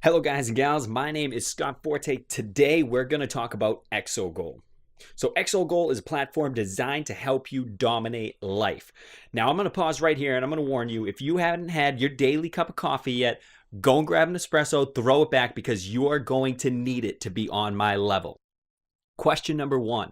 Hello guys and gals, my name is Scott Forte. Today we're going to talk about XoGoal. So XoGoal is a platform designed to help you dominate life. Now I'm going to pause right here and I'm going to warn you, if you haven't had your daily cup of coffee yet, go and grab an espresso, throw it back because you are going to need it to be on my level. Question number 1.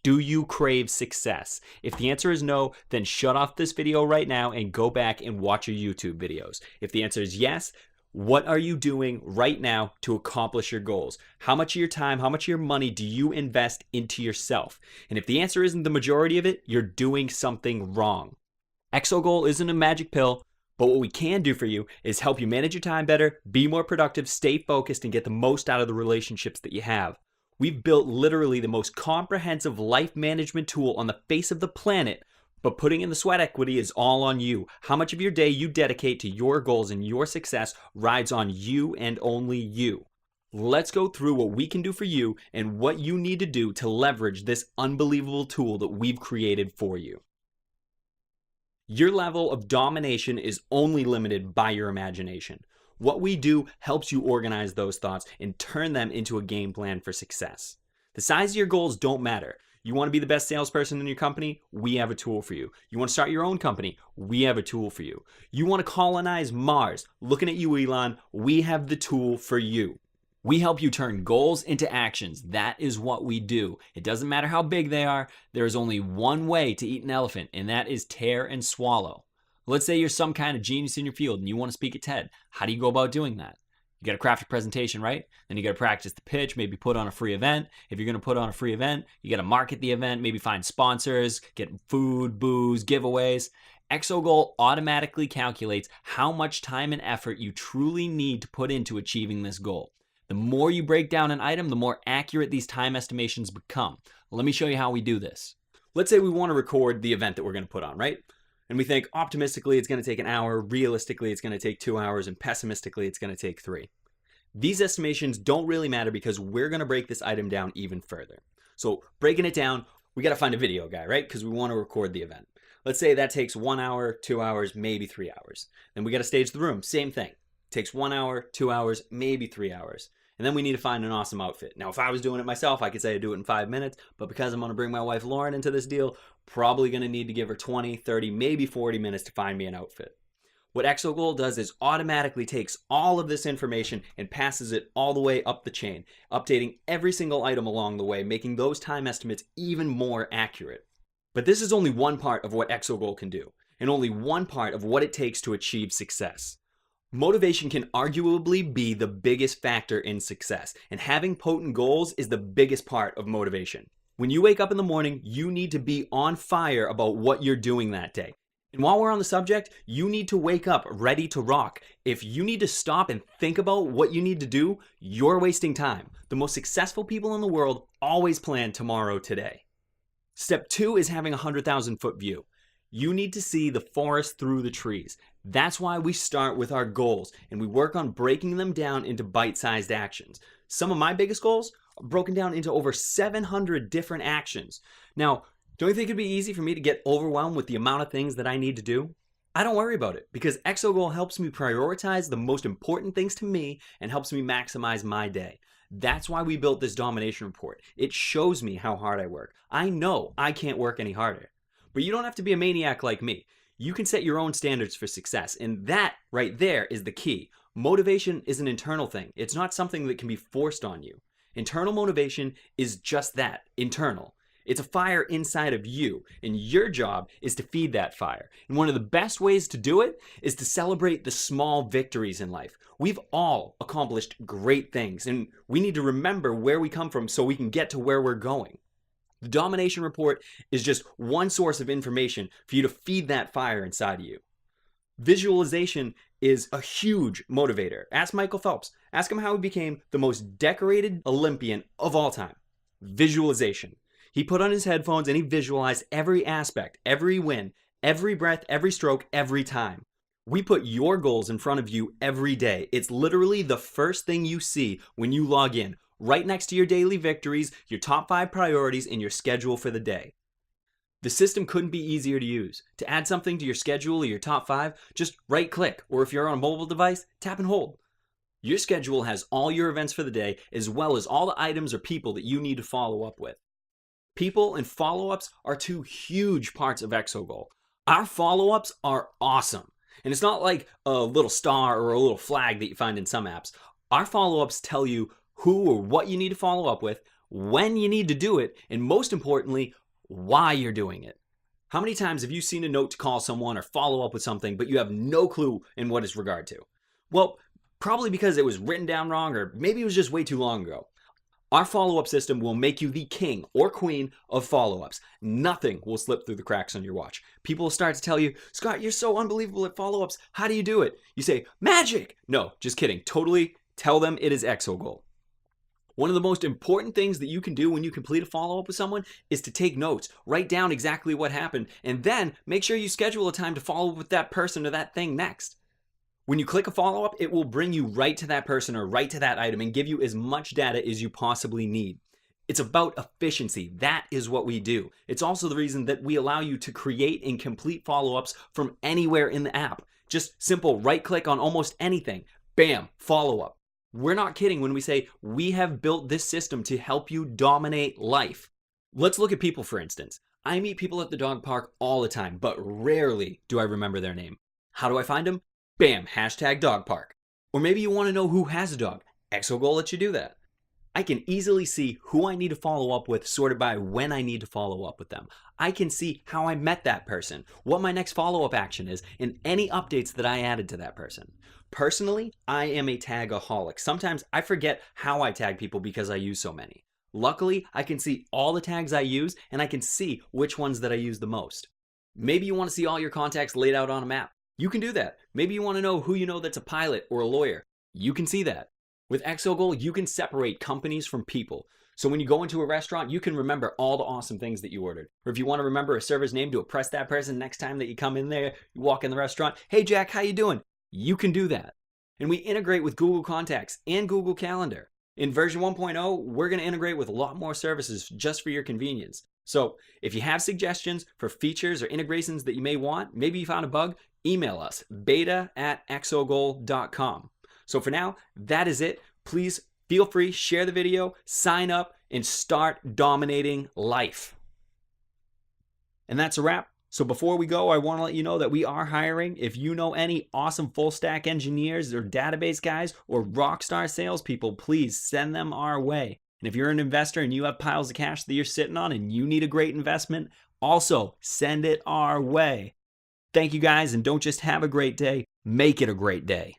Do you crave success? If the answer is no, then shut off this video right now and go back and watch your YouTube videos. If the answer is yes, what are you doing right now to accomplish your goals? How much of your time, how much of your money do you invest into yourself? And if the answer isn't the majority of it, you're doing something wrong. XoGoal isn't a magic pill, but what we can do for you is help you manage your time better, be more productive, stay focused, and get the most out of the relationships that you have. We've built literally the most comprehensive life management tool on the face of the planet. But putting in the sweat equity is all on you. How much of your day you dedicate to your goals and your success rides on you and only you. Let's go through what we can do for you and what you need to do to leverage this unbelievable tool that we've created for you. Your level of domination is only limited by your imagination. What we do helps you organize those thoughts and turn them into a game plan for success. The size of your goals don't matter. You want to be the best salesperson in your company? We have a tool for you. You want to start your own company? We have a tool for you. You want to colonize Mars? Looking at you, Elon, we have the tool for you. We help you turn goals into actions. That is what we do. It doesn't matter how big they are. There is only one way to eat an elephant, and that is tear and swallow. Let's say you're some kind of genius in your field and you want to speak at TED. How do you go about doing that? You got to craft a presentation, right? Then you got to practice the pitch, maybe put on a free event. If you're going to put on a free event, you got to market the event, maybe find sponsors, get food, booze, giveaways. XoGoal automatically calculates how much time and effort you truly need to put into achieving this goal. The more you break down an item, the more accurate these time estimations become. Let me show you how we do this. Let's say we want to record the event that we're going to put on, right? And we think optimistically it's going to take an hour, realistically it's going to take 2 hours, and pessimistically it's going to take 3. These estimations don't really matter because we're going to break this item down even further. So breaking it down, we got to find a video guy, right? Because we want to record the event. Let's say that takes 1 hour, 2 hours, maybe 3 hours. Then we got to stage the room, same thing. Takes 1 hour, 2 hours, maybe 3 hours. And then we need to find an awesome outfit. Now, if I was doing it myself, I could say I'd do it in 5 minutes, but because I'm going to bring my wife Lauren into this deal, probably going to need to give her 20, 30, maybe 40 minutes to find me an outfit. What XoGoal does is automatically takes all of this information and passes it all the way up the chain, updating every single item along the way, making those time estimates even more accurate. But this is only one part of what XoGoal can do, and only one part of what it takes to achieve success. Motivation can arguably be the biggest factor in success, and having potent goals is the biggest part of motivation. When you wake up in the morning, you need to be on fire about what you're doing that day. And while we're on the subject, you need to wake up ready to rock. If you need to stop and think about what you need to do, you're wasting time. The most successful people in the world always plan tomorrow today. Step 2 is having a 100,000-foot view. You need to see the forest through the trees. That's why we start with our goals and we work on breaking them down into bite-sized actions. Some of my biggest goals are broken down into over 700 different actions. Now, don't you think it'd be easy for me to get overwhelmed with the amount of things that I need to do? I don't worry about it because XoGoal helps me prioritize the most important things to me and helps me maximize my day. That's why we built this domination report. It shows me how hard I work. I know I can't work any harder. But you don't have to be a maniac like me. You can set your own standards for success, and that right there is the key. Motivation is an internal thing. It's not something that can be forced on you. Internal motivation is just that, internal. It's a fire inside of you, and your job is to feed that fire. And one of the best ways to do it is to celebrate the small victories in life. We've all accomplished great things, and we need to remember where we come from so we can get to where we're going. The domination report is just one source of information for you to feed that fire inside of you. Visualization is a huge motivator. Ask Michael Phelps. Ask him how he became the most decorated Olympian of all time. Visualization. He put on his headphones and he visualized every aspect, every win, every breath, every stroke, every time. We put your goals in front of you every day. It's literally the first thing you see when you log in. Right next to your daily victories, your top 5 priorities, and your schedule for the day. The system couldn't be easier to use. To add something to your schedule or your top 5, just right click, or if you're on a mobile device, tap and hold. Your schedule has all your events for the day, as well as all the items or people that you need to follow up with. People and follow-ups are two huge parts of XoGoal. Our follow-ups are awesome. And it's not like a little star or a little flag that you find in some apps. Our follow-ups tell you who or what you need to follow up with, when you need to do it, and most importantly, why you're doing it. How many times have you seen a note to call someone or follow up with something, but you have no clue in what it's regard to? Well, probably because it was written down wrong, or maybe it was just way too long ago. Our follow-up system will make you the king or queen of follow-ups. Nothing will slip through the cracks on your watch. People will start to tell you, Scott, you're so unbelievable at follow-ups. How do you do it? You say, magic. No, just kidding. Totally tell them it is XoGoal. One of the most important things that you can do when you complete a follow-up with someone is to take notes, write down exactly what happened, and then make sure you schedule a time to follow up with that person or that thing next. When you click a follow-up, it will bring you right to that person or right to that item and give you as much data as you possibly need. It's about efficiency. That is what we do. It's also the reason that we allow you to create and complete follow-ups from anywhere in the app. Just simple right-click on almost anything. Bam, follow-up. We're not kidding when we say we have built this system to help you dominate life. Let's look at people, for instance. I meet people at the dog park all the time, but rarely do I remember their name. How do I find them? Bam, hashtag dog park. Or maybe you want to know who has a dog. XoGoal lets you do that. I can easily see who I need to follow up with sorted by when I need to follow up with them. I can see how I met that person, what my next follow-up action is, and any updates that I added to that person. Personally, I am a tagaholic. Sometimes I forget how I tag people because I use so many. Luckily, I can see all the tags I use and I can see which ones that I use the most. Maybe you want to see all your contacts laid out on a map. You can do that. Maybe you want to know who you know that's a pilot or a lawyer. You can see that. With XoGoal, you can separate companies from people. So when you go into a restaurant, you can remember all the awesome things that you ordered. Or if you want to remember a server's name to impress that person next time that you come in there, you walk in the restaurant, hey Jack, how you doing? You can do that. And we integrate with Google Contacts and Google Calendar. In version 1.0, we're going to integrate with a lot more services just for your convenience. So if you have suggestions for features or integrations that you may want, maybe you found a bug, email us, beta@xogoal.com. So for now, that is it. Please feel free, share the video, sign up, and start dominating life. And that's a wrap. So before we go, I want to let you know that we are hiring. If you know any awesome full stack engineers or database guys or rockstar salespeople, please send them our way. And if you're an investor and you have piles of cash that you're sitting on and you need a great investment, also send it our way. Thank you guys, and don't just have a great day, make it a great day.